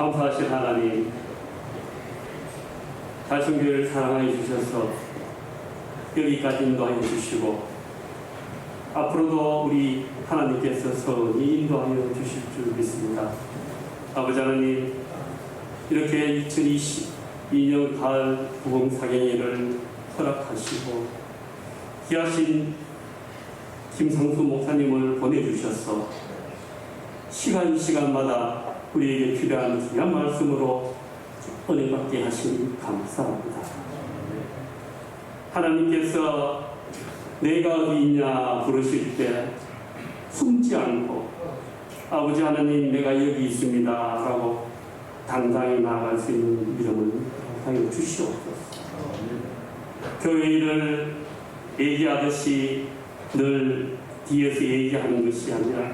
감사하신 하나님, 달성교회를 사랑하여 주셔서 여기까지 인도하여 주시고 앞으로도 우리 하나님께서 선히 인도하여 주실 줄 믿습니다. 아버지 하나님, 이렇게 2022년 가을 부흥사경회를 허락하시고 귀하신 김상수 목사님을 보내주셔서 시간마다 우리에게 필요한 귀한 말씀으로 은혜받게 하시니 감사합니다. 하나님께서 내가 어디 있냐 부르실 때 숨지 않고 아버지 하나님 내가 여기 있습니다 라고 당당히 나아갈 수 있는 믿음을 하여 주시옵소서. 교회 일을 얘기하듯이 늘 뒤에서 얘기하는 것이 아니라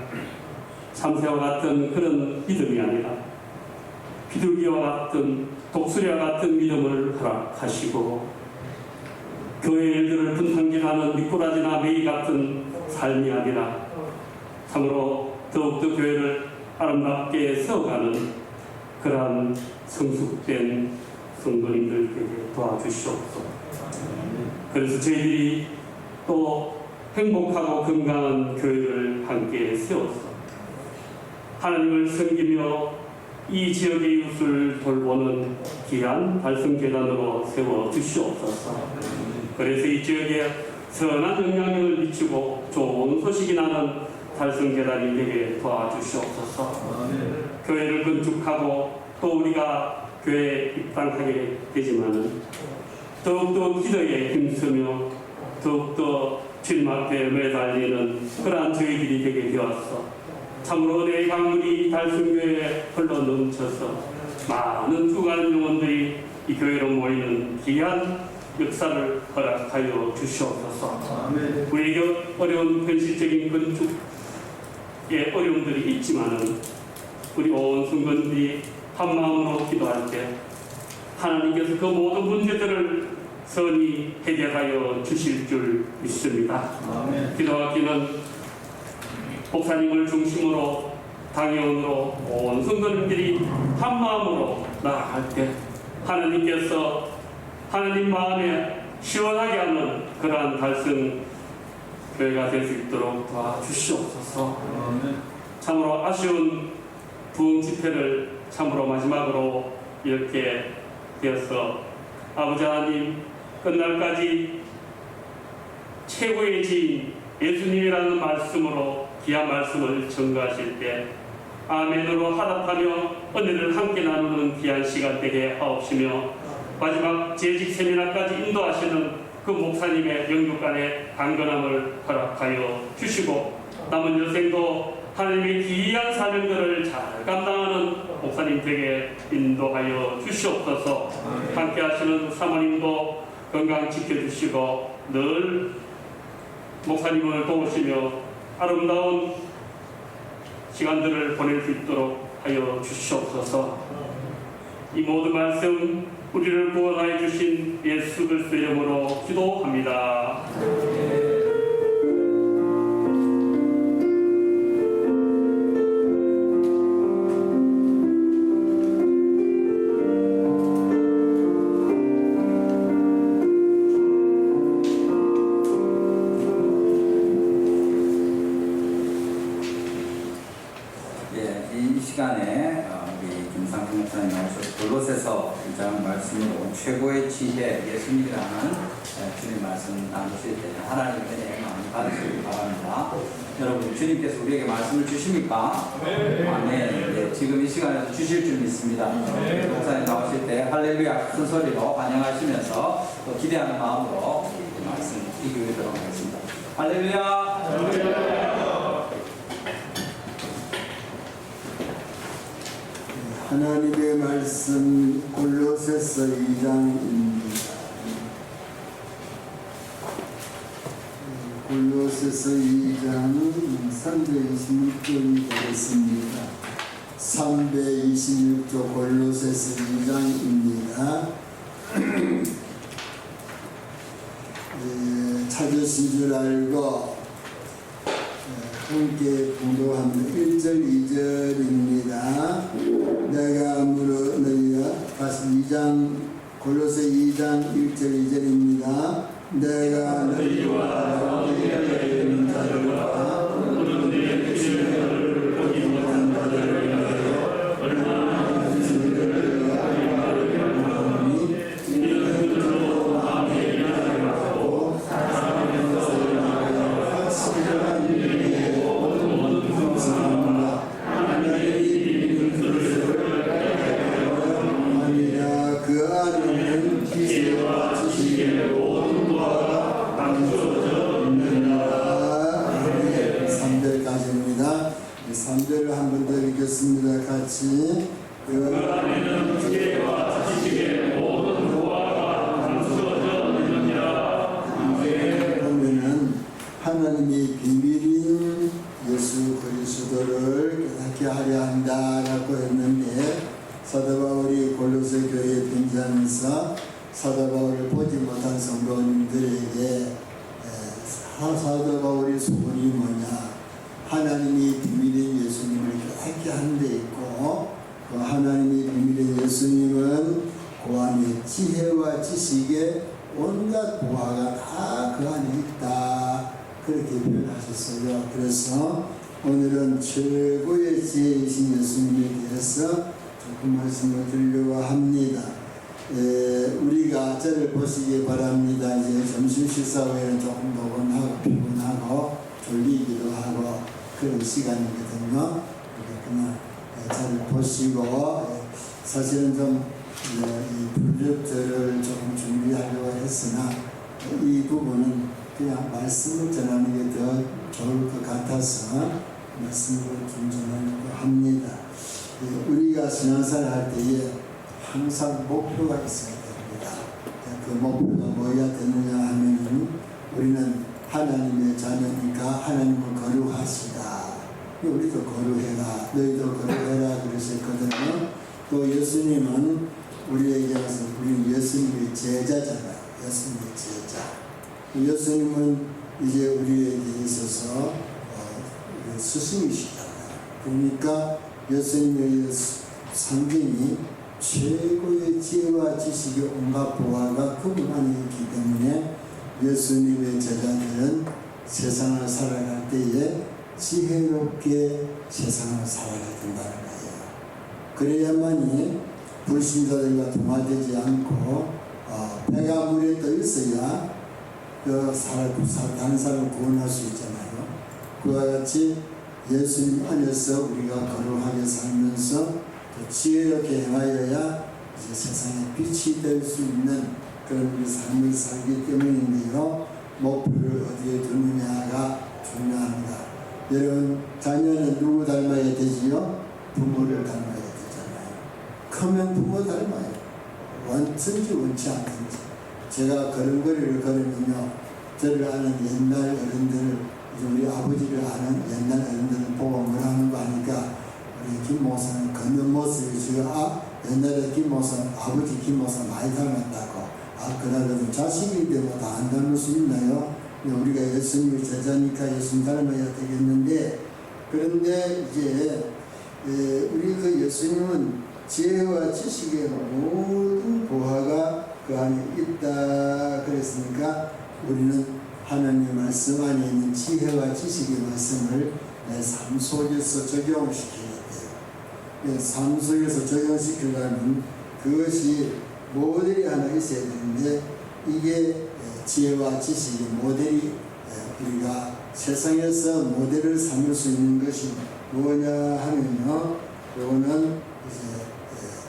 참새와 같은 그런 믿음이 아니라 비둘기와 같은 독수리와 같은 믿음을 허락하시고 교회 일들을 분탕질하는 미꾸라지나 메이 같은 삶이 아니라 참으로 더욱더 교회를 아름답게 세워가는 그러한 성숙된 성도님들에게 도와주시옵소서. 그래서 저희들이 또 행복하고 건강한 교회를 함께 세워서 하나님을 섬기며 이 지역의 이웃을 돌보는 귀한 달성재단으로 세워주시옵소서. 그래서 이 지역에 선한 영향력을 미치고 좋은 소식이 나는 달성재단이 되게 도와주시옵소서. 교회를 건축하고 또 우리가 교회에 입당하게 되지만 더욱더 기도에 힘쓰며 더욱더 주님 앞에 매달리는 그러한 저희들이 되게 되었어. 참으로 은혜의 강물이 달성교회에 흘러 넘쳐서 많은 수많은 영혼들이 이 교회로 모이는 귀한 역사를 허락하여 주시옵소서. 우리에게 어려운 현실적인 건축의 어려움들이 있지만은 우리 온 성도들이 한 마음으로 기도할 때 하나님께서 그 모든 문제들을 선히 해결하여 주실 줄 믿습니다. 기도하기는 목사님을 중심으로 당회원으로 온 성도님들이 한 마음으로 나아갈 때 하나님께서 하나님 마음에 시원하게 하는 그러한 달성교회가 될 수 있도록 도와주시옵소서. 참으로 아쉬운 부흥 집회를 참으로 마지막으로 이렇게 되어서 아버지 하나님 끝날까지 최고의 지인 예수님이라는 말씀으로 귀한 말씀을 전가하실 때 아멘으로 화답하며 은혜를 함께 나누는 귀한 시간 되게 하옵시며 마지막 재직 세미나까지 인도하시는 그 목사님의 영육간의 강건함을 허락하여 주시고 남은 여생도 하나님의 귀한 사명들을 잘 감당하는 목사님 되게 인도하여 주시옵소서. 함께 하시는 사모님도 건강 지켜주시고 늘 목사님을 도우시며 아름다운 시간들을 보낼 수 있도록 하여 주시옵소서. 이 모든 말씀 우리를 구원하여 주신 예수 그리스도의 이름으로 기도합니다. 이 시간에 우리 김상수 목사님 나오셔서 골로새서 2장 말씀으로 최고의 지혜 예수님이라는 주님 말씀 나누실 때 하나님의 은혜 많이 받으시기 바랍니다. 여러분 주님께서 우리에게 말씀을 주십니까? 네. 아멘. 네, 지금 이 시간에도 주실 줄 믿습니다. 네. 목사님 나오실 때 할렐루야 큰 소리로 환영하시면서 또 기대하는 마음으로 이 말씀 읽도록 하겠습니다. 할렐루야. 할렐루야. 하나님의 말씀 골로새서 2장입니다. 골로새서 2장은 326쪽이 되겠습니다. 326쪽 골로새서 2장입니다. 찾으신 줄 알고 함께 공독합니다. 1절 2절입니다. 내가 물어 너희가 다시 2장 골로새 2장 1절 2절입니다. 내가 너희와 너희에게 있는 자들과 오늘 내 주님을 보지 못한 자들을 위하여 얼마나 진실을 하리니 이런 뜻으로 마음에 일하고 사랑하면서 확실한 일에 모든 감사합니다. 하나님의 이름을 아니라 그 안에는 지혜와 지식의 모든 도화가 감추어져 있느니라. 3절까지입니다. 3절을 한 번 더 읽겠습니다. 같이. 그 안에는 지혜와 지식의 모든 도화가 감추어져 있느니라. 보면은 하나님의 비밀인 예수 그리스도를 깨닫게 하려 한다라고 했는데, 사도 바울이 골로새 교회에 편지하면서 사도 바울을 보지 못한 성도님들에게 사도 바울의 소원이 뭐냐, 하나님이 비밀인 예수님을 깨닫게 하는 데 있고, 그 하나님의 비밀인 예수님은 그 안에 지혜와 지식의 온갖 보화가 다 그 안에 있다, 그렇게 표현하셨어요. 그래서 오늘은 최고의 지혜이신 예수님에 대해서 조금 말씀을 드리려고 합니다. 우리가 저를 보시기 바랍니다. 이제 점심 식사 후에는 조금 노곤하고 피곤하고 졸리기도 하고 그런 시간이거든요. 그러나 저를 보시고, 사실은 좀 이 프로젝트를 조금 준비하려고 했으나 이 부분은 그냥 말씀을 전하는 게 더 좋을 것 같아서 말씀을 좀 전하려고 합니다. 우리가 신앙생활 할 때에 항상 목표가 있어야 됩니다. 그 목표가 뭐야 되느냐 하면은, 우리는 하나님의 자녀니까 하나님을 거룩하시다. 우리도 거룩해라, 너희도 거룩해라 그러셨거든요. 또 예수님은 우리에게 와서 우리는 예수님의 제자잖아요. 예수님의 제자. 예수님은 이제 우리에게 있어서 스승이시잖아요. 그러니까 예수님의 상징이 최고의 지혜와 지식의 온갖 보화가 그분 안에 있기 때문에 예수님의 제자들은 세상을 살아갈 때에 지혜롭게 세상을 살아가야 된다는 거예요. 그래야만이 불신자들과 동화되지 않고 배가 물에 떠 있어야 다른 사람을 구원할 수 있잖아요. 그와 같이 예수님 안에서 우리가 거룩하게 살면서 또 지혜롭게 행하여야 이제 세상에 빛이 될 수 있는 그런 우리 삶을 살기 때문인데요. 목표를 어디에 두느냐가 중요합니다. 여러분, 자녀는 누구 닮아야 되지요? 부모를 닮아야 되잖아요. 크면 부모 닮아요. 원든지 원치 않든지. 제가 걸음걸이를 걸으면요, 저를 아는 옛날 어른들을, 우리 아버지를 아는 옛날 어른들을 보고 뭐라는 거 하니까, 우리 김 목사는 걷는 모습이 제가 옛날에 김 목사, 아버지 김 목사 많이 닮았다고. 그러거든. 자식인데 뭐 다 안 닮을 수 있나요? 우리가 예수님의 제자니까 예수님 닮아야 되겠는데, 그런데 이제 우리 그 예수님은 지혜와 지식의 모든 보화가 그 안에 있다 그랬으니까, 우리는 하나님의 말씀 안에 있는 지혜와 지식의 말씀을 내 삶 속에서 적용시켜야 돼요. 삶 속에서 적용시키려면 그것이 모델이 하나 있어야 되는데, 이게 지혜와 지식의 모델이, 우리가 세상에서 모델을 삼을 수 있는 것이 뭐냐 하면요, 요거는 이제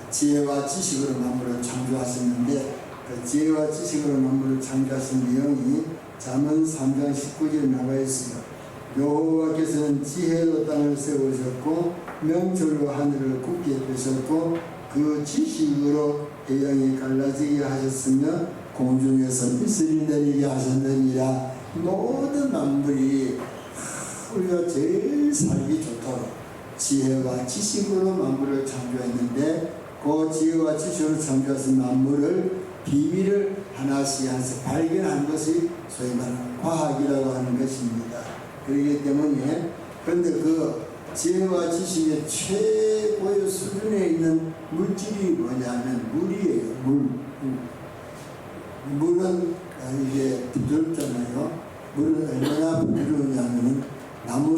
지혜와 지식으로 만물을 창조하셨는데, 그 지혜와 지식으로 만물을 창조하신 내용이 잠언 3장 19절에 나와 있어요. 여호와께서는 지혜로 땅을 세우셨고 명철로 하늘을 굳게 펴셨고 그 지식으로 해양이 갈라지게 하셨으며 공중에서 빛을 내리게 하셨느니라. 모든 만물이 우리가 제일 살기 좋도록 지혜와 지식으로 만물을 창조했는데, 그 지혜와 지식으로 창조하신 만물을 비밀을 하나씩 발견한 것이 소위 말하는 과학이라고 하는 것입니다. 그렇기 때문에 그런데 그 지혜와 지식의 최고의 수준에 있는 물질이 뭐냐면 물이에요. 물은 이게 부드럽잖아요. 물은 얼마나 부드러우냐면은 나무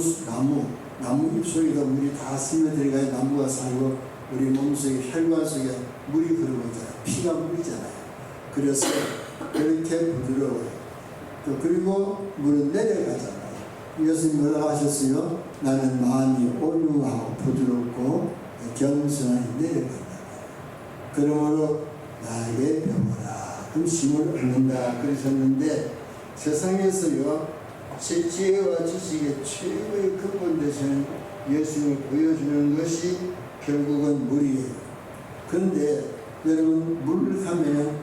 잎속에가 물이 다 스며들어가야 나무가 살고 우리 몸속에 혈관 속에 물이 흐르고 있잖아요. 피가 물이잖아요. 그래서 그렇게 부드러워요. 또 그리고 물은 내려가잖아요. 예수님 뭐라고 하셨어요? 나는 마음이 온유하고 부드럽고 겸손하게 내려간다. 그러므로 나에게 배워라. 그럼 힘을 얻는다. 그러셨는데 세상에서요, 지혜와 지식의 최고의 근본 되시는 예수님을 보여주는 것이 결국은 물이에요. 그런데 여러분, 물 하면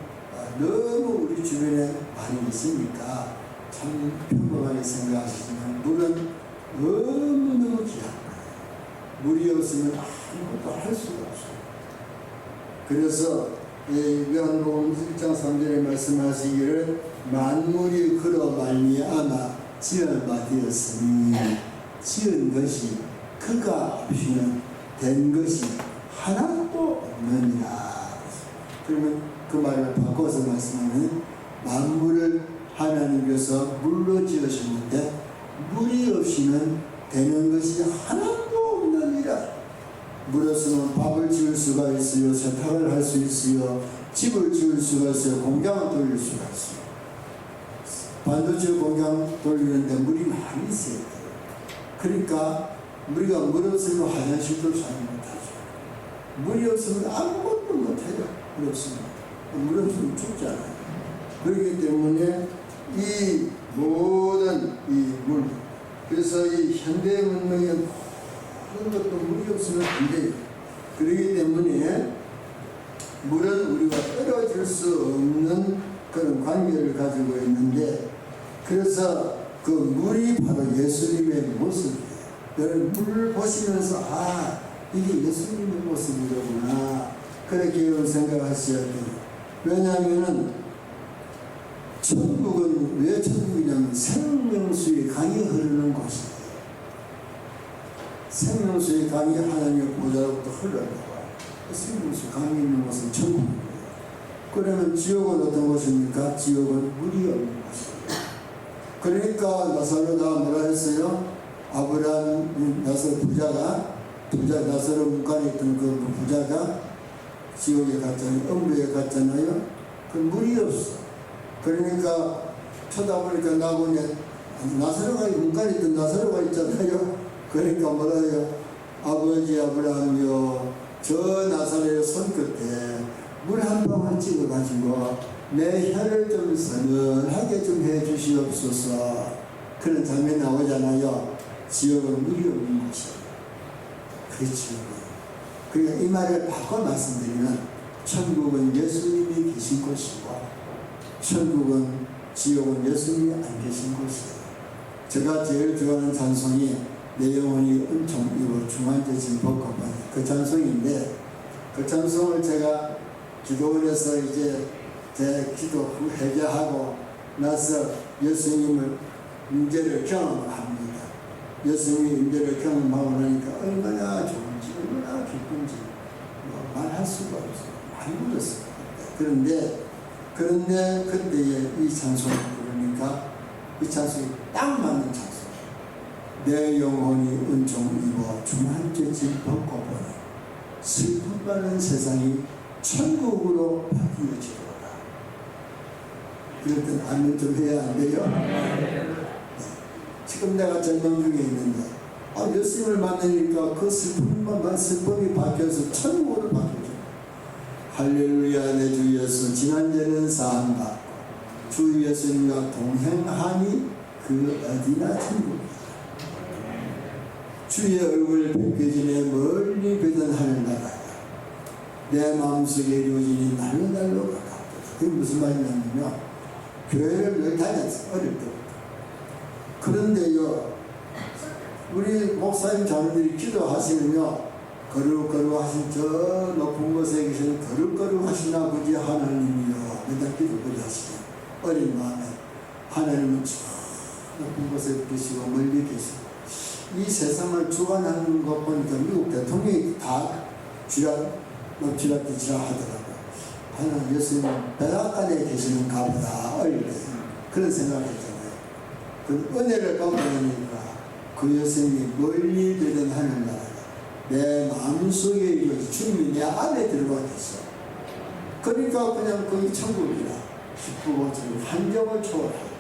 너무 우리 주변에 많이 있으니까 참 평범하게 생각하시지만 물은 너무너무 귀한 거예요. 물이 없으면 아무것도 할 수가 없어요. 그래서 요한복음 1장 3절에 말씀하시기를 만물이 그로 말미암아 지은 바 되었으니 지은 것이 그가 없이는 된 것이 하나도 없느니라. 그러면 그 말을 바꿔서 말씀하면 만물을 하나님께서 물로 지으셨는데 물이 없이는 되는 것이 하나도 없느니라. 물 없으면 밥을 지을 수가 있어요. 세탁을 할 수 있어요. 집을 지을 수가 있어요. 공장을 돌릴 수가 있어요. 반도체 공장 돌리는데 물이 많이 있어야 돼요. 그러니까 우리가 물 없으면 화장실도 사용 못하죠. 물이 없으면 아무것도 못해요. 물 없으면. 물 없으면 죽잖아요. 그렇기 때문에 이 모든 이 물, 그래서 이 현대 문명의 모든 것도 물이 없으면 안 돼요. 그렇기 때문에 물은 우리가 떨어질 수 없는 그런 관계를 가지고 있는데, 그래서 그 물이 바로 예수님의 모습이에요. 여러분, 물 보시면서 이게 예수님의 모습이로구나, 그렇게 여러분 생각하셔야 돼요. 왜냐하면은 천국은 왜 천국이냐면 생명수의 강이 흐르는 곳이에요. 생명수의 강이 하나님의 보좌로부터 흘러나와요. 생명수 강이 있는 곳은 천국이에요. 그러면 지옥은 어떤 곳입니까? 지옥은 물이 없는 곳이에요. 그러니까 나사로가 뭐라 했어요? 아브라함 나사로 나사로 문간에 있던 그 부자가 지옥에 갔잖아요. 음부에 갔잖아요. 그 물이 없어. 그러니까 쳐다보니까 나보니 나사로가 문간에 있던 나사로가 있잖아요. 그러니까 뭐라 해요? 아버지 아브라함이요, 저 나사로의 손끝에 물 한 방울 찍어가지고 내 혀를 좀 서늘하게 좀 해주시옵소서. 그런 장면이 나오잖아요. 지옥은 물이 없는 곳이에요. 그렇죠. 그러니까 이 말을 바꿔 말씀드리면 천국은 예수님이 계신 곳이고 천국은 지옥은 예수님이 안 계신 곳이에요. 제가 제일 좋아하는 찬송이 내 영혼이 은총 입어 중환자진 벗고받은 그 찬송인데, 그 찬송을 제가 기도원에서 이제 제 기도 회개하고 나서 예수님을 임재를 경험을 합니다. 예수님이 임재를 경험하고 나니까 얼마나 좋은지, 얼마나 기쁜지 말할 수가 없어요. 많이 울었어요. 그런데 그때에 이 찬송을 부르니까 이 찬송이 딱 맞는 찬송. 내 영혼이 은총 입어 중환죄짐 벗고 보니 슬픔 많은 세상이 천국으로 바뀌어지리라. 이럴 땐 아멘 좀 해야 안 돼요? 네. 지금 내가 절망 중에 있는데 예수님을 만나니까 그 슬픔이 바뀌어서 천국으로 바뀌어져. 할렐루야. 내 주 예수 지난죄는 사함받고 주 예수님과 동행하니 그 어디나 천국이다. 주의 얼굴 뵙기 전에 멀리 뵈던 하늘나라야. 내 마음속에 이루어지니 날로 가깝다. 그게 무슨 말이냐면요, 교회를 늘 다녔어요. 어릴 때부터. 그런데요, 우리 목사님 자녀들이 기도하시면요, 거룩거룩하신 저 높은 곳에 계신 거룩거룩하신 아버지 하나님이요, 맨날 기도를 하시죠. 어린 마음에 하나님은 저 높은 곳에 계시고 멀리 계시고 이 세상을 주관하는 것 보니까 미국 대통령이 다 쥐락뒤치락 하더라고요. 하여간 예수님 백악관에 계시는가 보다 어릴 때 그런 생각을 했잖아요. 그 은혜를 받고 나니까 그 예수님이 멀리 되던 하늘나라가 내 마음속에 이루어지 주님이 내 안에 들어가 있어. 그러니까 그냥 거기 천국이라 기쁘고 좀 환경을 초월하고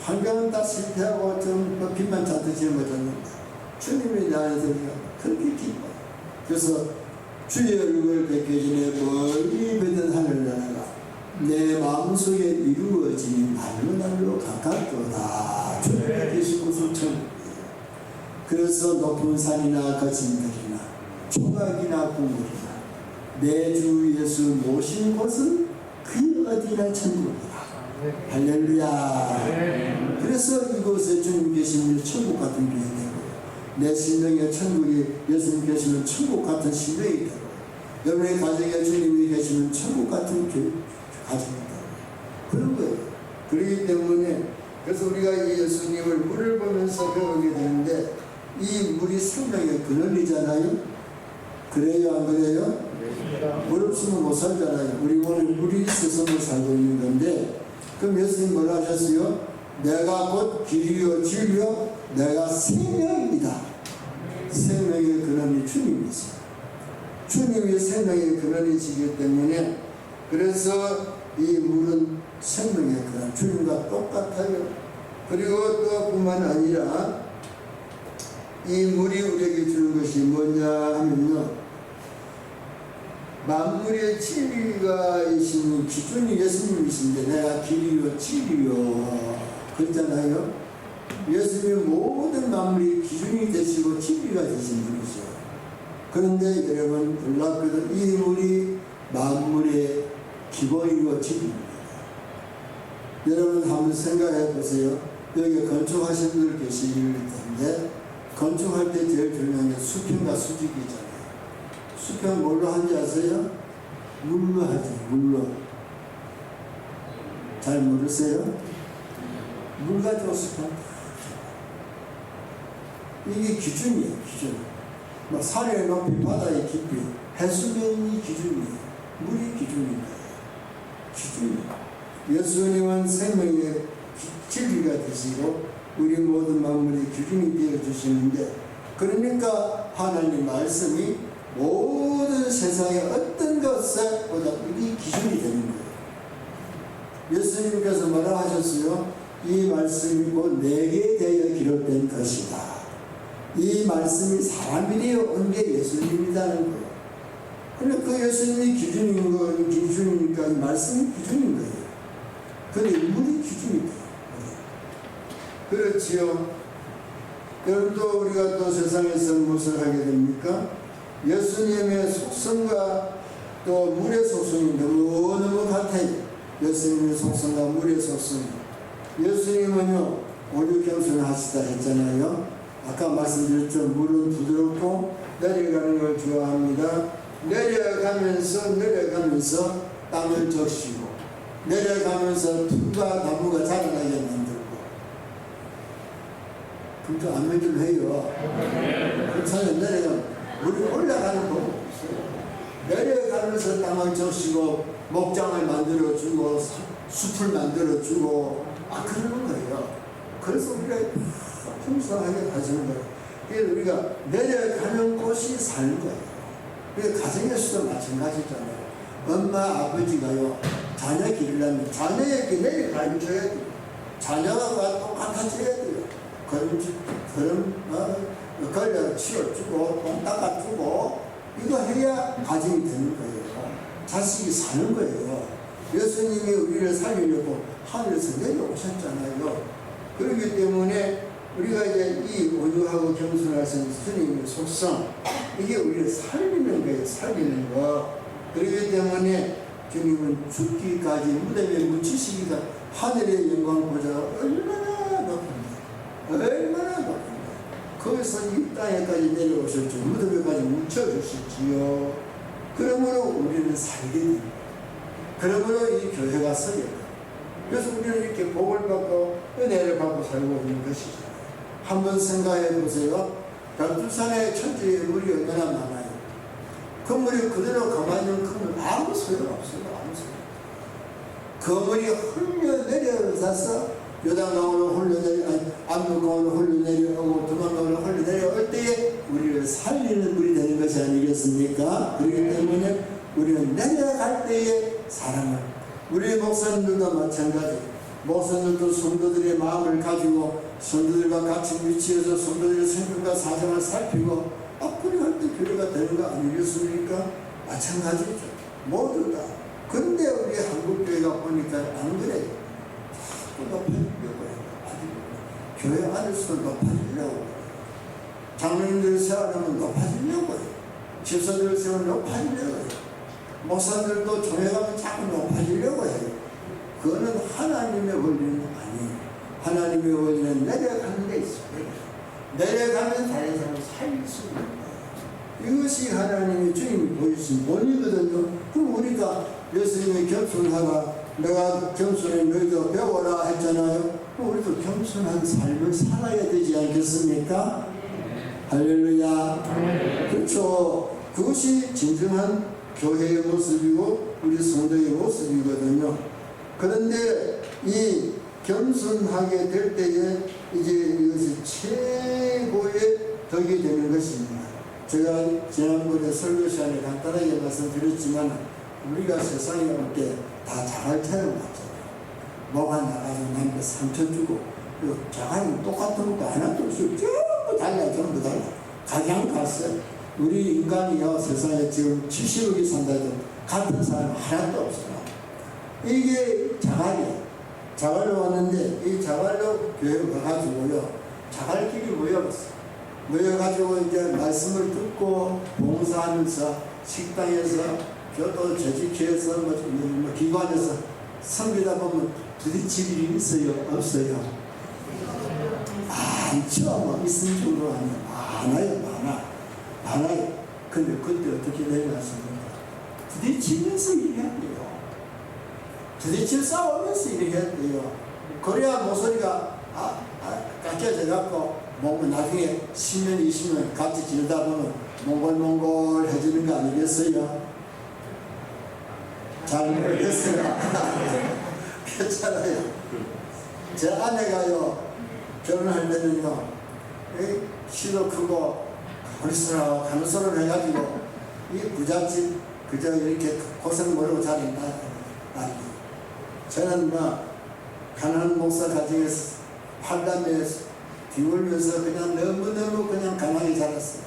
환경은 다 실패하고 좀 빛만 잔뜩 짊어졌는데 주님이 내 안에 들어가 그렇게 기뻐. 그래서 주의 얼굴을 뵙기 전에 멀리 보던 하늘나라가 내 마음속에 이루어지니 날로 가깝도다. 주님이 계신 곳은 천국이에요. 그래서 높은 산이나 거친 들이나 초각이나 궁궐이나 내 주 예수 모신 곳은 그 어디나 천국이다. 할렐루야. 그래서 이곳에 주님 계시면 천국 같은 교회 되고 내 심령에 천국이 예수님 계시면 천국 같은 심령이 되고 여러분의 가정에 주님이 계시면 천국 같은 가정이 되고 그런 거예요. 그렇기 때문에 그래서 우리가 이 예수님을 물을 보면서 배우게 되는데 이 물이 생명의 근원이잖아요. 그래요 안 그래요? 물 없으면 못 살잖아요. 우리 오늘 물이 있어서 못 살고 있는 건데 그럼 예수님 뭐라 하셨어요? 내가 곧 길이요 진리요 내가 생명입니다. 생명의 근원이 주님이세요. 주님이 생명의 근원이시기 때문에 그래서 이 물은 생명의 근원 주님과 똑같아요. 그리고 또 뿐만 아니라 이 물이 우리에게 주는 것이 뭐냐 하면요 만물의 진리가 이신 기준이 예수님이신데 내가 길이요 진리요 그랬잖아요. 예수님이 모든 만물이 기준이 되시고 진리가 되신 분이죠. 그런데 여러분 놀랍게도 이 물이 만물의 기본이고 진리입니다. 여러분 한번 생각해 보세요. 여기 건축하신 분들 계실 텐데 건축할 때 제일 중요한 게 수평과 수직이잖아요. 수평 뭘로 하는지 아세요? 물로 하죠. 물로. 잘 모르세요? 물 가지고 수평. 이게 기준이에요. 기준. 뭐 산의 높이, 바다의 깊이, 해수면이 기준이에요. 물이 기준입니다. 기준이에요. 예수님은 생명의 진리가 되시고 우리 모든 만물의 기준이 되어주시는데 그러니까 하나님 말씀이 모든 세상의 어떤 것보다 우리 기준이 되는 거예요. 예수님께서 뭐라 하셨어요? 이 말씀이 곧 내게 대하여 기록된 것이다. 이 말씀이 사람이 되어 온 게 예수님이라는 거예요. 그런데 그 예수님이 기준이니까 이 말씀이 기준인 거예요. 근데 물이 기준이다. 그렇지요. 여러분 또 우리가 또 세상에서 무엇을 하게 됩니까? 예수님의 속성과 또 물의 속성이 너무너무 같아요. 예수님의 속성과 물의 속성. 예수님은요 오죽경수를 하시다 했잖아요. 아까 말씀드렸죠. 물은 부드럽고 내려가는 걸 좋아합니다. 내려가면서 땅을 적시고 내려가면서 풀과 나무가 자라나게 만들고 그것도 안 믿으면 해요. 그렇잖아요. 내려가면 물이 올라가는 법 없어요. 내려가면서 땅을 적시고 목장을 만들어주고 숲을 만들어주고 그러는 거예요. 그래서 우리가 풍성하게 가지는 거예요. 그래서 우리가 내려가는 곳이 사는 거예요. 그래서 가정에서도 마찬가지잖아요. 엄마 아버지가요 자녀 기르려면 자녀에게 내려가줘야 돼요. 자녀가 똑같아져야 돼요. 걸려 치워주고 똥 닦아주고 이거 해야 가정이 되는 거예요. 자식이 사는 거예요. 예수님이 우리를 살리려고 하늘에서 내려오셨잖아요. 그렇기 때문에 우리가 이제 이 온유하고 겸손하신 주님의 속성 이게 우리를 살리는 거예요. 살리는 거. 그렇기 때문에 주님은 죽기까지 무덤에 묻히시기가 하늘의 영광 보자 얼마나 높습니다. 얼마나 높습니다. 거기서 이 땅에까지 내려오셨죠. 무덤에까지 묻혀주시지요. 그러므로 우리는 살게 됩니다. 그러므로 이 교회가 서게 돼요. 그래서 우리는 이렇게 복을 받고 은혜를 받고 살고 있는 것이잖아요. 한번 생각해 보세요. 백두산의 천지에 물이 얼마나 많아요. 그 물이 그대로 가만히 있는 그 물 아무 소용없어요. 아무 소용. 그 물이 흘러내려서 요단강으로 흘러내려, 압록강으로 흘러내려오고 두만강으로 흘러내려올 때에 우리를 살리는 물이 되는 것이 아니겠습니까? 그렇기 때문에 우리는 내려갈 때에 사랑을, 우리 목사님들도 마찬가지. 목사님들도 성도들의 마음을 가지고 성도들과 같이 위치해서 성도들의 생각과 사정을 살피고 그리할 때 교회가 되는 거 아니겠습니까? 마찬가지죠. 모두 다. 근데 우리 한국 교회가 보니까 안 그래요. 자꾸 높아지려고 해요. 교회 안에서 높아지려고 해요. 장로님들 세워놓으면 높아지려고 해요. 집사들 세우면 높아지려고 해요. 목사들도 교회가면 자꾸 높아지려고 해요. 그거는 하나님의 원리는 아니에요. 하나님의 원리는 내려가는 데 있어요. 내려가면 다른 사람을 살릴 수 있는 거예요. 이것이 하나님의 주님이 보여주신 원리거든요. 그럼 우리가 예수님의 겸손하라, 내가 겸손해 너희도 배워라 했잖아요. 그럼 우리도 겸손한 삶을 살아야 되지 않겠습니까? 할렐루야. 그렇죠. 그것이 진정한 교회의 모습이고 우리 성도의 모습이거든요. 그런데 이 겸손하게 될 때에 이제 이것이 최고의 덕이 되는 것입니다. 제가 지난번에 설교 시간에 간단하게 말씀드렸지만 우리가 세상에 올 때 다 자갈처럼 왔잖아요. 뭐가 나가서 남한테 상처 주고 자갈은 똑같은 것도 하나도 없어요. 전부 달라요. 전부 달라. 가장 갔어요. 우리 인간이요 세상에 지금 70억이 산다 해도 같은 사람 하나도 없어요. 이게 자갈이에요. 자갈로 왔는데 이 자갈로 교회로 가가지고요 자갈끼리 모여가지고 이제 말씀을 듣고 봉사하면서 식당에서 교도 조직회에서 뭐 기관에서 섬기다 보면 부딪힐 일이 있어요? 없어요? 많죠. 뭐 있을 정도로 아니에요. 많아요. 근데 그때 어떻게 내려갔습니까? 부딪히면서 일해야 돼요. 부딪힐 싸우면서 일해야 돼요. 그래야 목소리가 깎여져갖고 뭐 나중에 10년, 20년 같이 지내다 보면 몽골 해지는 거 아니겠어요? 잘 모르겠어요. 괜찮아요. 제 아내가요 결혼할 때는요 키도 크고 어리스라 가느소를 해가지고 이 부잣집 그저 이렇게 고생 모르고 자란 딸이 저는 뭐 가난한 목사 가정에서 팔남에 뒤울면서 그냥 너무너무 그냥 강하게 자랐어요.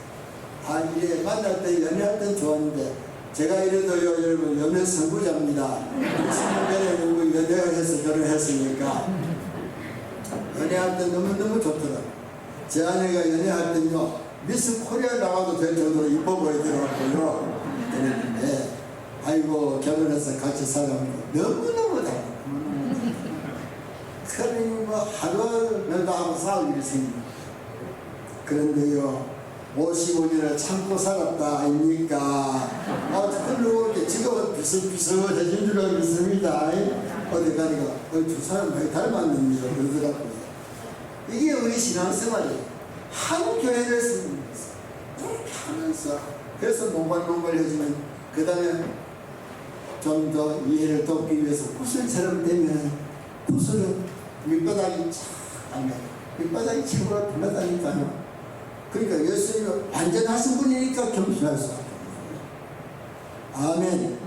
이래 만날 때 연애할 땐 좋았는데 제가 이래도요 여러분 연애 선구자입니다. 20년 전에 누구 연애를 해서 결혼했으니까 연애할 때 너무너무 좋더라고요. 제 아내가 연애할 때는요 미스 코리아 나가도 될 정도로 이뻐 보이더라고요. 그랬는데 아이고 결혼해서 같이 살아보니까 너무너무 달라요. 그러니 뭐 하루라도 하고 싸울 일이 생깁니다. 그런데요 55년을 참고 살았다 아닙니까? 그걸로 지금은 비슷비슷해진 줄 알겠습니다. 어디 가니까 두 사람 많이 닮았는 줄 그러더라고요. 이게 우리 신앙생활이에요. 한 교회를 쓰는 그렇게 하면서 그래서 몽골해지면 그 다음에 좀 더 이해를 돕기 위해서 구슬처럼 되면 구슬은 밑바닥이 착하면 밑바닥이 최고로 빛나다니까요. 그러니까 예수님은 완전하신 분이니까 겸손할 수 없어요. 아멘.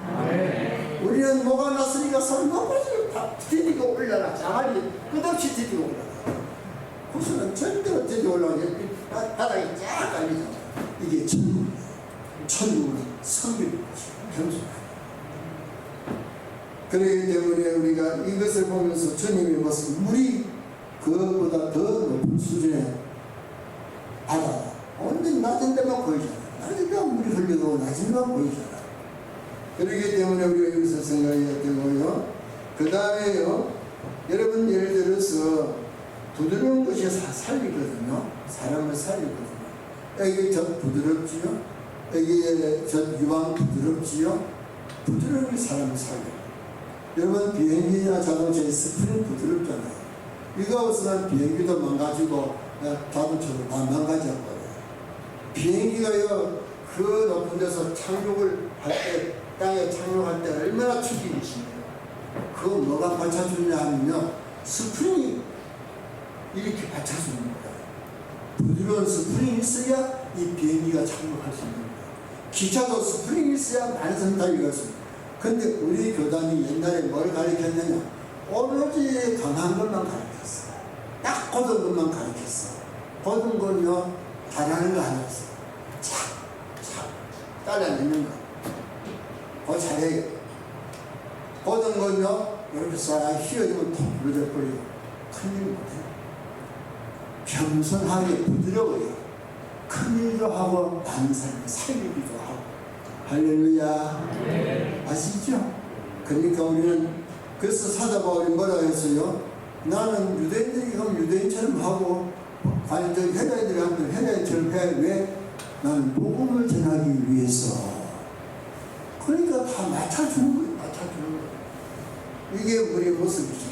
우리는 뭐가 났으니까 손 높아지고 다 디디고 올라가. 자갈이 끝없이 디디고 올라가. 구슬은 절대로 디디고 올라가게 바닥이 쫙 깔리잖아. 이게 천국이에요. 천국은 성결인 것이에요. 겸손해요. 그렇기 때문에 우리가 이것을 보면서 주님의 모습, 물이 그것보다 더 높은 수준의 바다. 언제 낮은 데만 보이잖아. 낮은 데만 물이 흘려도 낮은 데만 보이잖아. 그렇기 때문에 우리가 여기서 생각해야 되고요. 그 다음에요. 여러분 예를 들어서 부드러운 것이 살리거든요. 사람을 살리거든요. 여기 저 부드럽지요. 여기에 저 유황 부드럽지요. 부드러운 게 사람을 살려요. 여러분 비행기나 자동차의 스프링 부드럽잖아요. 이거 없으면 비행기도 망가지고 자동차도 다 망가져버려요. 비행기가요, 그 높은 데서 착륙을 할 때, 땅에 착륙할 때 얼마나 추진이 심해요. 그거 뭐가 받쳐주냐 하면요, 스프링이 이렇게 받쳐주는 거예요. 부드러운 스프링이 있어야 이 비행기가 착륙할 수 있는 거예요. 기차도 스프링이 있어야 많은 달리갈 수 있어요. 근데 우리 교단이 옛날에 뭘 가르쳤느냐? 오로지 강한 것만 가르쳤어. 딱 고든 것만 가르쳤어. 고든 건요, 잘하는 거 하나 있어. 착, 잘라내는 거. 그거 잘해요. 고든 건요, 이렇게 싹 휘어지면 톡 부러져 버리고, 큰일 못해요. 겸손하게 부드러워요. 큰일도 하고, 많은 사람을 살리기도 하고. 할렐루야. 네. 아시죠? 그러니까 우리는, 그래서 사자바울이 뭐라 했어요? 나는 유대인들이 그럼 유대인처럼 하고, 관절 헤라이들이 하면 헤라이처럼 해. 왜? 나는 복음을 전하기 위해서. 그러니까 다 맞춰주는 거예요. 맞춰주는 거예요. 이게 우리의 모습이죠.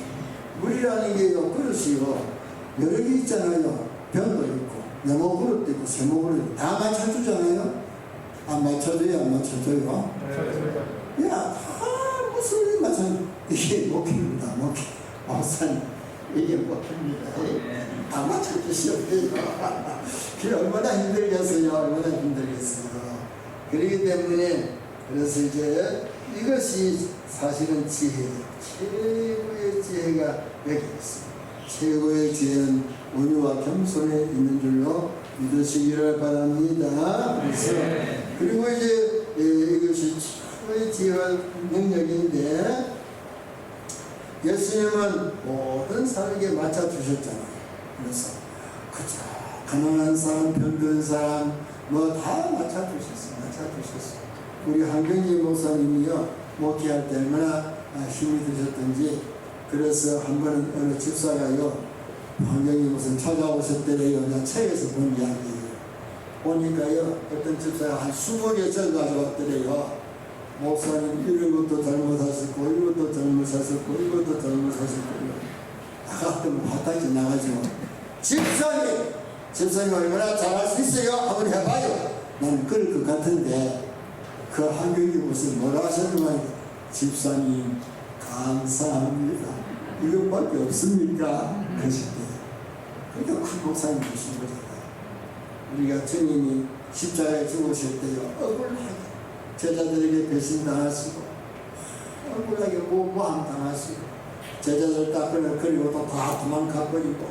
물이라는 게요, 그릇이요, 여러 개 있잖아요. 병도 있고, 네모 그릇도 있고, 세모 그릇도 있고, 다 맞춰주잖아요. 안 맞춰줘요, 안 맞춰줘요? 야, 무슨 일 맞춰? 이게 목회입니다, 목회. 목사님, 이게 목회입니다. 다 맞춰주시오. 그게 얼마나 힘들겠어요, 얼마나 힘들겠어요. 그렇기 때문에, 그래서 이제 이것이 사실은 지혜예요. 최고의 지혜가 여기 있습니다. 최고의 지혜는 온유와 겸손에 있는 줄로 믿으시기를 바랍니다. 그래서 그리고 이제 이것이 최고의 지혜와 능력인데 예수님은 모든 사람에게 맞춰주셨잖아요. 그래서 그저 가난한 사람, 병든 사람 뭐 다 맞춰주셨어요. 우리 한경희 목사님이요, 목회할 때 얼마나 힘이 드셨던지, 그래서 한 번은 어느 집사가요, 한경희 목사님 찾아오셨더래요. 나 책에서 본 이야기예요. 보니까요, 어떤 집사가 한 20개 절 가져왔더래요. 목사님 이런 것도 잘못하셨고, 이것도 잘못하셨고, 이것도 잘못하셨고, 나갔더니 화딱지 나가지고, 집사님 얼마나 잘할 수 있어요? 한번 해봐요. 나는 그럴 것 같은데, 그 한경이 무슨 뭐라 하셨냐면, 집사님 감사합니다. 이것밖에 없습니까? 그러실 때. 그러니까 큰 목사님 되신 거잖아요. 우리가 주님이 십자가에 죽으실 때요, 억울하게 제자들에게 배신당하시고, 억울하게 모함 당하시고, 제자들 딱 그리고 또 다 도망가버리고,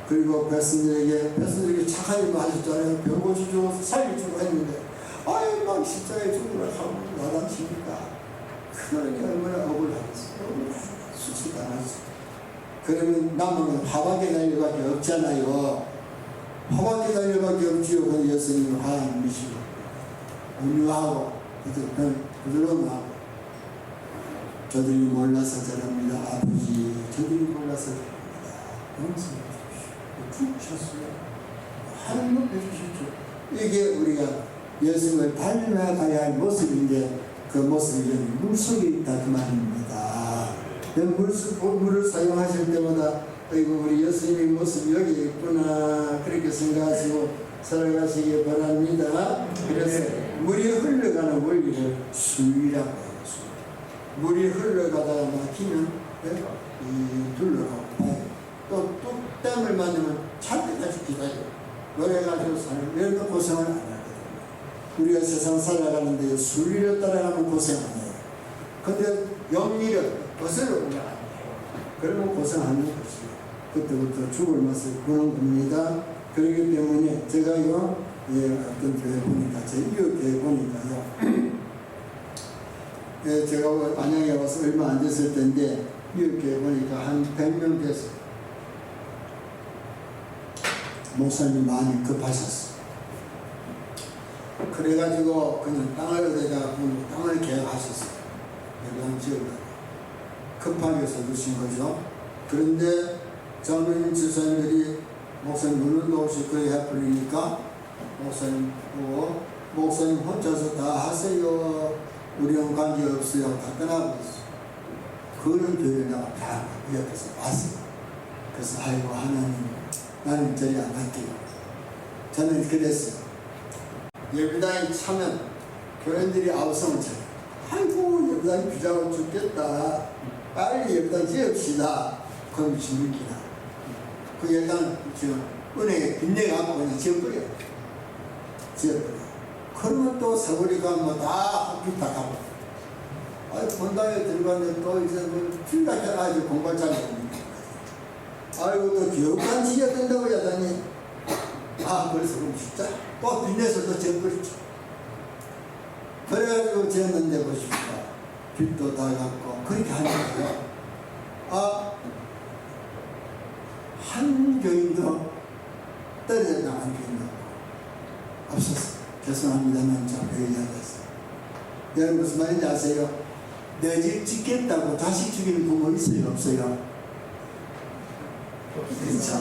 그리고 백성들에게 착한 일도 하셨잖아요. 병 고쳐주고 살려주고 했는데, 아유, 막 십자가에 죽으라 하고 야단치니까, 그러니 얼마나 억울하겠어요. 수치당하죠. 그러면 남은 화밖에 달릴밖에 없잖아요. 화밖에 달릴밖에 없지요. 근데 예수님은 화 안 미시고, 온유하고, 부드러움하고, 저들이 몰라서 저럽니다. 아버지, 저들이 몰라서 저럽니다. 용서해 주십시오. 죽으셨어요. 하나님은 해주셨죠. 이게 우리가 예수님을 닮아가야 할 모습인데, 그 모습이 물속에 있다 그 말입니다. 물을 사용하실 때마다 아이고 우리 예수님의 모습이 여기 있구나 그렇게 생각하시고 살아가시기 바랍니다. 그래서 물이 흘러가는 원리를 수위라고 해요. 물이 흘러가다가 막히면 둘러가고 또 땀을 맞으면 찰 때까지 기다려요. 노래가지고 사는 이런 고생을 안 하거든요. 우리가 세상 살아가는데 순리를 따라가면 고생 안 해요. 근데 영리를 거슬러 오면 안 돼요. 그러면 고생하는 것이에요. 그때부터 죽을 맛을 보는 겁니다. 그렇기 때문에 제가요, 어떤 교회 보니까, 제 이웃 교회 보니까요, 제가 안양에 와서 얼마 안 됐을 텐데, 이웃 교회 보니까 한 100명 됐어요. 목사님이 많이 급하셨어요. 그래가지고 그냥 땅을 계약하셨어요. 여기 지역을 급하게 써주신 거죠. 그런데 젊은 집사님들이 목사님 눈도 없이 그래 해버리니까 목사님 보고 목사님 혼자서 다 하세요. 우리랑 관계없어요. 다 떠나고 있어요. 그런 교회를 내가 다 옆에서 봤어요. 그래서 아이고 하나님 나는 저리 안 갈게요. 저는 그랬어요. 예배당에 차면 교인들이 아우성을 쳐요. 아이고 예배당 비자고 죽겠다. 빨리 예배당 지읍시다. 그럼 지읍니다. 그 예배당 지금 은행에 빚내갖고 그냥 지어버려요. 지어버려요. 그러면 또 세월이가 뭐다 헛빛 다 가고. 아이 본당에 들어가면 또 이제 뭐 필각해 아주 공부할 자리 없는 아이고 또 교육관 지어야 된다고 하더니 그래서 그럼 진짜 또 빚내서 또 지어버리죠. 그래가지고 지었는데 보십시오. 빚도 다 갚고 그렇게 하는 거예요. 한 교인도 떨어져 나간 교인도 없었어요. 죄송합니다만 좀 얘기하겠어요. 여러분 무슨 말인지 아세요? 내 집 짓겠다고 자식 죽이는 부모 있어요? 없어요? 그렇죠.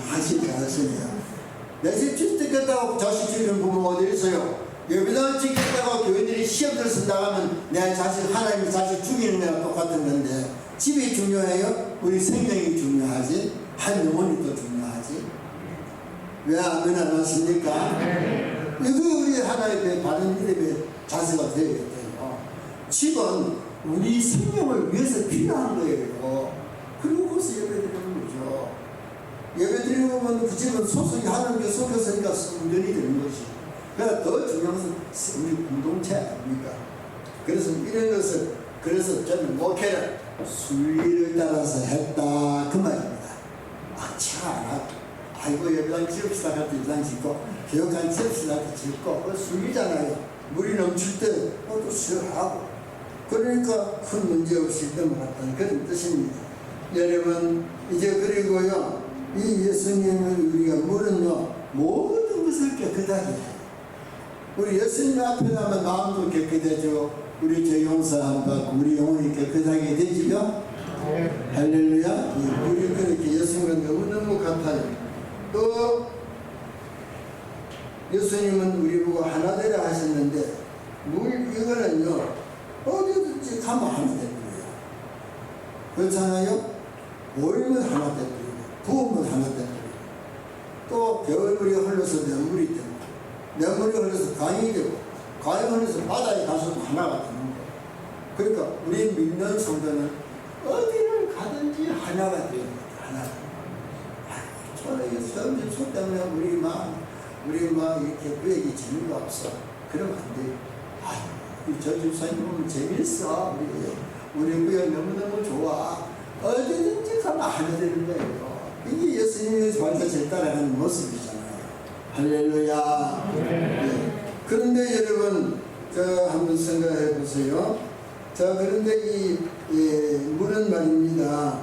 하시네요. 내 집 짓겠다고 자식 죽이는 부모 어디 있어요? 예배당 짓겠다고 교인들이 시험 들어서 나가면 내 자식 하나님 자식 죽이는 거랑 똑같은 건데 집이 중요해요? 우리 생명이 중요하지? 한 영혼이 더 중요하지? 왜 아멘 안 하십니까? 이거 우리 하나님의 바른 이름의 자세가 되어야 돼요. 집은 우리 생명을 위해서 필요한 거예요. 그리고 거기서 예배 드리는 거죠. 예배 드리는 거면 그 집은 소속이 하나님께 속였으니까 순전히 되는 것이. 그러니까 더 중요한 것은 우리 공동체 아닙니까? 그래서 이런 것을 그래서 저는 목회를 순리를 따라서 했다 그 말입니다. 아이고 예배당 지읍시다 할 때 예배당 짓고 교육관 지읍시다 할 때 짓고 그 순리잖아요. 물이 넘칠 때 또 수혈하고 그러니까 큰 문제 없이 넘어갔다는 그런 뜻입니다. 여러분 이제 그리고요 이 예수님을 우리가 물은요 모든 것을 깨끗하게 해요. 우리 예수님 앞에 가면 마음도 깨끗해지고 우리 죄 용서함 받고 우리 영혼이 깨끗하게 되지요. 할렐루야. 우리 그렇게 예수님과 너무너무 같아요. 또 예수님은 우리 보고 하나 되라 하셨는데 이거는요 어디든지 가면 하나 되는 거예요. 그렇잖아요. 모이면 하나 되는 거예요. 부으면 하나 되는 거예요. 또 겨울물이 흘러서 냇물이 되고 냇물이 흘러서 강이 되고 강이 흘러서 바다에 가서도 하나가 되는 거예요. 그러니까 우리 믿는 성도는 어디를 가든지 하나가 되는 거예요. 하나가. 저는 처음 소 때문에 우리 막 이렇게 그 얘기 재미가 없어. 그러면 안 돼요. 저 집사님 보면 재밌어. 우리 구역 너무너무 좋아. 어디든지 가면 하나 되는 거예요. 이게 예수님의 완전히 따라가는 모습이잖아요. 할렐루야. 네. 그런데 여러분, 한번 생각해 보세요. 그런데 물은 말입니다.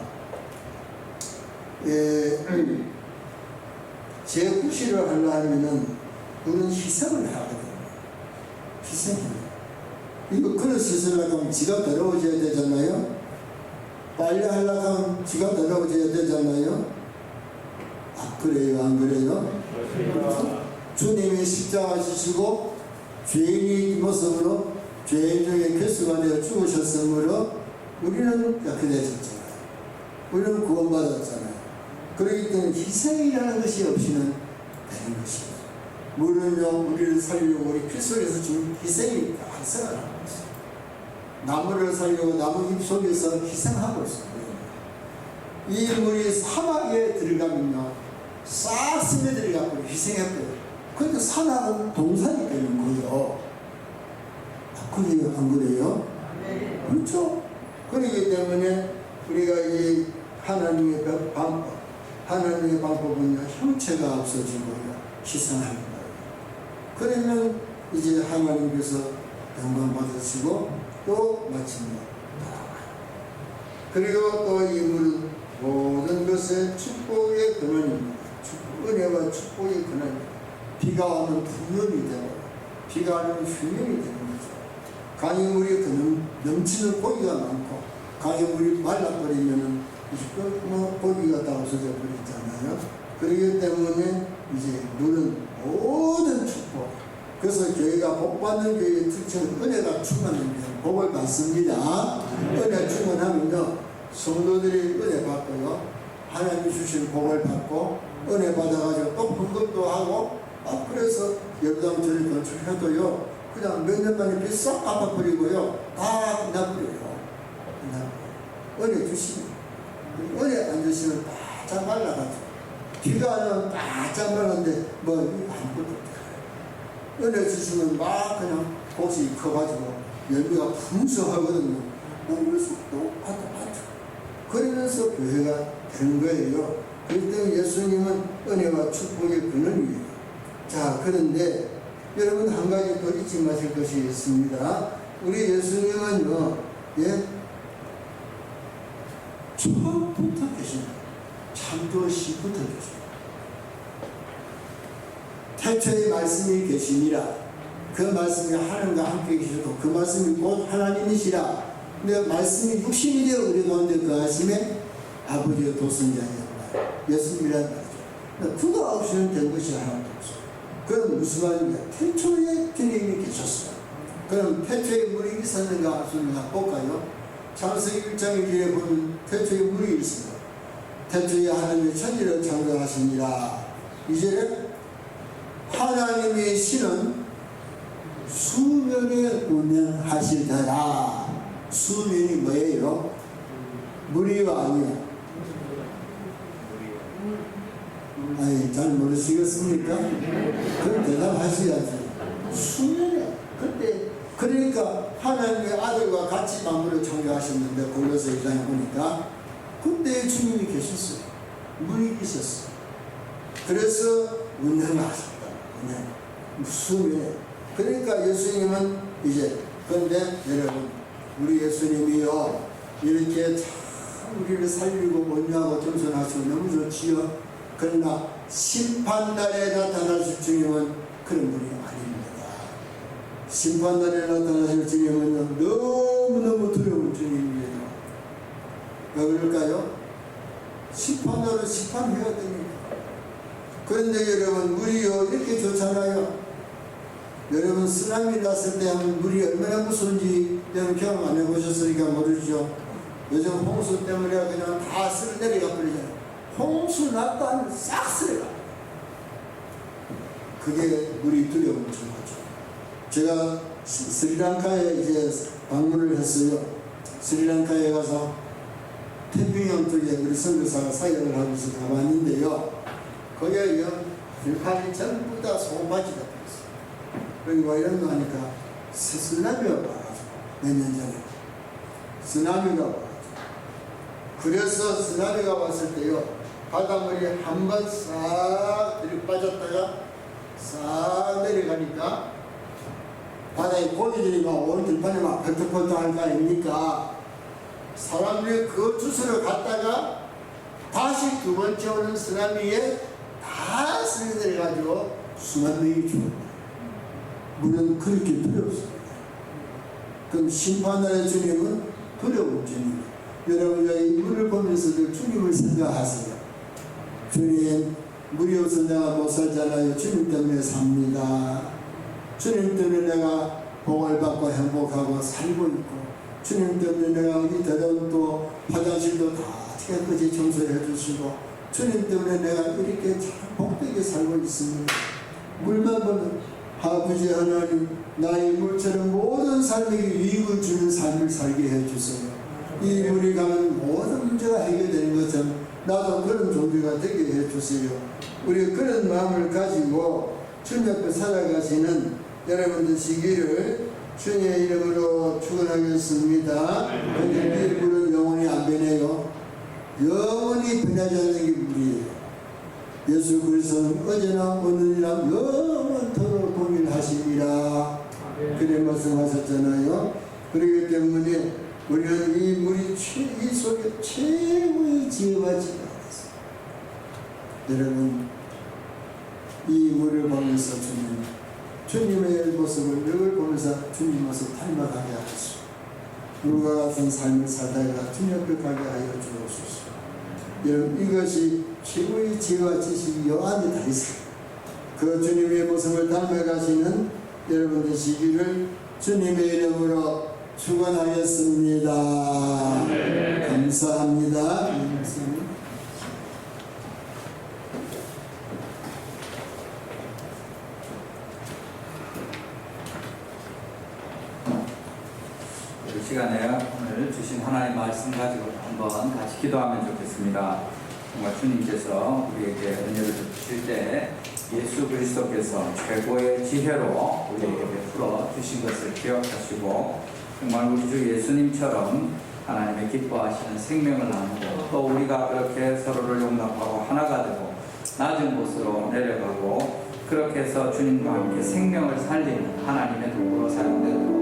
재구시를 하려면은 물은 희생을 하거든요. 희생해요. 이거 그릇 씻으려고 하면 지가 더러워져야 되잖아요. 빨래 하려고 하면 지가 더러워져야 되잖아요. 그래요? 안 그래요? 주님이 십자가 지시고 죄인의 모습으로 죄인 중에 괴수가 되어 죽으셨으므로 우리는 깨끗해졌잖아요. 우리는 구원받았잖아요. 그렇기 때문에 희생이라는 것이 없이는 되는 것이에요. 물은요, 우리를 살리고 우리 피 속에서 준 희생이 발생을 하고 있어요. 나무를 살리고 나무 잎 속에서 희생하고 있어요. 이 물이 사막에 들어가면요, 싹 스며들어가고 희생했고요. 그러니까 산악은 동산이 되는 거예요. 그래요? 안 그래요? 네. 그렇죠? 그렇기 때문에 우리가 이 하나님의 방법은요, 형체가 없어지고요, 희생하는 거예요. 그러면 이제 하나님께서 영광 받으시고 또 마침내 돌아와요. 그리고 또 이 물은 모든 것의 축복의 근원입니다. 은혜와 축복의 근원입니다. 비가 오면 풍년이 되고 비가 오면 흉년이 되는 거죠. 강의 물이 넘치는 고기가 많고 강의 물이 말라버리면은 고기가 다 없어져 버리잖아요. 그렇기 때문에 이제 물은 모든 축복. 그래서 교회가 복받는 교회의 특징은 은혜가 충만하면 복을 받습니다. 은혜 충만하면요 성도들이 은혜 받고요 하나님이 주신 복을 받고 은혜 받아가지고 또 헌금도 하고 그래서 예배당처를 건축해도요 그냥 몇 년 만에 빚 싹 갚아버리고요 다 끝나버려요. 은혜 주시면 은혜 안 주시면 바짝 말라가지고 비가 안 오면 바짝 말랐는데 뭐 아무것도 없어요. 은혜 주시면 막 그냥 꽃이 커가지고 열매가 풍성하거든요. 그래서 또 받아가지고 그러면서 교회가 되는 거예요. 그렇기 때문에 예수님은 은혜와 축복의 근원이에요. 자, 그런데 여러분 한 가지 더 잊지 마실 것이 있습니다. 우리 예수님은요, 처음부터 계십니다. 창조시부터 계십니다. 태초에 말씀이 계시니라. 그 말씀이 하나님과 함께 계시고 그 말씀이 곧 하나님이시라. 근데 말씀이 육신이 되어 우리 가운데 거하심에 아버지의 도선자였다. 예수님이란 말이죠. 그가 없이는 된 것이 하나도 없어요. 그럼 무슨 말입니까? 태초에 주님이 계셨어요. 그럼 태초에 물이 있었는가 없었는가 볼까요? 창세기 1장의 뒤에 보면 태초에 물이 있습니다. 태초에 하나님의 천지를 창조하시니라. 이제 하나님의 신은 수면에 운행하시더라. 수면이 뭐예요? 물이요 아니요? 아니 잘 모르시겠습니까? 그럼 대답하셔야지. 수면에 그때 그러니까 하나님의 아들과 같이 만물을 창조하셨는데 골로새 1장에 보니까 그때 주님이 계셨어요. 물이 있었어요. 그래서 운행하셨다. 수면에. 그러니까 예수님은 이제 그런데 여러분 우리 예수님이요 이렇게 참 우리를 살리고 온유하고 겸손하시고 너무 좋지요. 그러나 심판날에 나타나실 주님은 그런 분이 아닙니다. 심판날에 나타나실 주님은 너무너무 두려운 주님이에요. 왜 그럴까요? 심판날은 심판해야 됩니다. 그런데 여러분 물이요 이렇게 좋잖아요. 여러분 쓰나미 났을 때 물이 얼마나 무서운지 여러분 경험 안 해보셨으니까 모르죠. 요즘 홍수 때문에 그냥 다 쓸어 내려가 버리잖아요. 홍수 났다 하면 싹 쓸어가. 그게 물이 두려운 증거죠. 제가 스리랑카에 이제 방문을 했어요. 스리랑카에 가서 태평양 쪽에 우리 선교사가 사역을 하면서 가봤는데요. 거기에 들판이 전부 다 소금밭이다. 여기 와 이런 거 하니까 쓰나미가 와가지고 몇 년 전에 쓰나미가 와가지고 그래서 쓰나미가 왔을 때요 바닷물이 한 번 싹 들이빠졌다가 싹 내려가니까 바다에 고기들이 막 온 들판에 막 펄떡펄떡 할 거 아닙니까? 사람들이 그 주스를 갔다가 다시 두 번째 오는 쓰나미에 다 쓸려 내려가지고 수만 명이 죽었다. 물은 그렇게 두렵습니다. 그럼 심판날의 주님은 두려운 주님. 여러분 여기 물을 보면서도 주님을 생각하세요. 주님 물이 없어 내가 못 살잖아요. 주님 때문에 삽니다. 주님 때문에 내가 복을 받고 행복하고 살고 있고 주님 때문에 내가 이 더러운 또 화장실도 다 깨끗이 청소해 주시고 주님 때문에 내가 이렇게 참 복되게 살고 있습니다. 물만 보면 아버지 하나님 나의 물처럼 모든 삶에게 유익을 주는 삶을 살게 해주세요. 이 물이 가면 모든 문제가 해결되는 것처럼 나도 그런 존재가 되게 해주세요. 우리 그런 마음을 가지고 주님 앞에 살아가시는 여러분들 시기를 주님의 이름으로 축원하겠습니다. 근데 이 물은 영원히 안 변해요. 영원히 변하지 않는 게 물이에요. 예수 그리스도는 어제나 오늘이나 영원토록 동일하시니라. 그래 말씀하셨잖아요. 그렇기 때문에 우리는 이 물이 이 속에 최고의 지혜와 지혜가 있어요. 여러분 이 물을 보면서 주님의 모습을 늘 보면서 주님 모습 닮아가게 하시오. 물과 같은 삶을 살다가 주님 앞에 가게 하여 주옵소서. 여러분 이것이 최고의 지혜와 지식이 요 안에 다 있어요. 그 주님의 모습을 닮아가시는 여러분 되시기를 주님의 이름으로 축원하겠습니다. 감사합니다. 시간에 오늘 주신 하나님 말씀 가지고 한번 같이 기도하면 좋겠습니다. 정말 주님께서 우리에게 은혜를 주실 때 예수 그리스도께서 최고의 지혜로 우리에게 베풀어 주신 것을 기억하시고 정말 우리 주 예수님처럼 하나님의 기뻐하시는 생명을 나누고 또 우리가 그렇게 서로를 용납하고 하나가 되고 낮은 곳으로 내려가고 그렇게 해서 주님과 함께 생명을 살리는 하나님의 도구로 사용되도록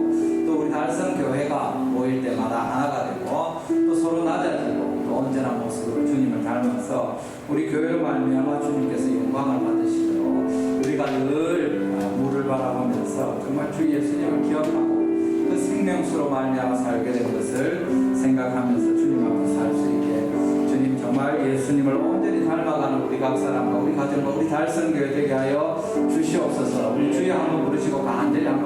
또 우리 달성교회가 모일 때마다 하나가 되고 또 서로 낮아지고 또 언제나 모습으로 주님을 닮아서 우리 교회로 말미암아 주님께서 영광을 받으시도록 우리가 늘 물을 바라보면서 정말 주 예수님을 기억하고 그 생명수로 말미암아 살게 된 것을 생각하면서 주님 앞에 살 수 있게 주님 정말 예수님을 온전히 닮아가는 우리 각 사람과 우리 가정과 우리 달성교회 되게 하여 주시옵소서. 우리 주여 한번 부르시고 간절히 한번